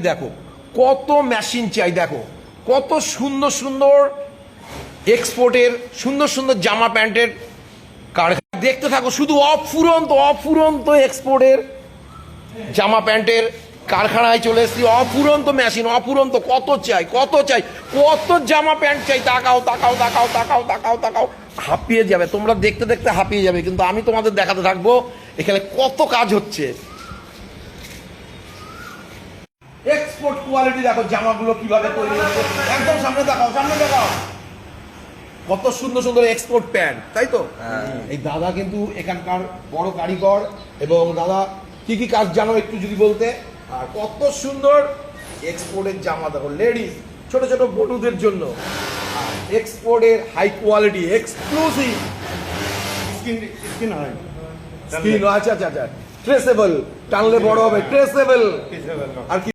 দেখো কত মেশিন চাই, দেখো কত সুন্দর সুন্দর এক্সপোর্টের সুন্দর সুন্দর জামা প্যান্টের কারখানা দেখতে থাকো, শুধু অফুরন্ত অফুরন্ত এক্সপোর্টের জামা প্যান্টের কারখানায় চলে এসেছি। অফুরন্ত মেশিন, অফুরন্ত কত চাই কত চাই, কত জামা প্যান্ট চাই। তাকাও তাকাও তাকাও তাকাও তাকাও তাকাও, হাঁপিয়ে যাবে তোমরা, দেখতে দেখতে হাঁপিয়ে যাবে। কিন্তু আমি তোমাদের দেখাতে থাকবো এখানে কত কাজ হচ্ছে। এক্সপোর্ট কোয়ালিটি দেখো, জামাগুলো কিভাবে তৈরি হচ্ছে, একদম সামনে দেখাও, সামনে দেখাও, কত সুন্দর সুন্দর এক্সপোর্ট প্যান্ট, তাই তো? এই দাদা কিন্তু এখানকার বড় কারিগর। এবং দাদা কি কি কাজ জানো একটু যদি বলতে। আর কত সুন্দর এক্সপোর্টের জামা দেখো, লেডিস ছোট ছোট বটুদের জন্য। আর এক্সপোর্টের হাই কোয়ালিটি এক্সক্লুসিভ স্কিন, আচ্ছা আচ্ছা আচ্ছা, ট্রেসেবল, টানলে বড় হবে, ট্রেসেবল। আর কি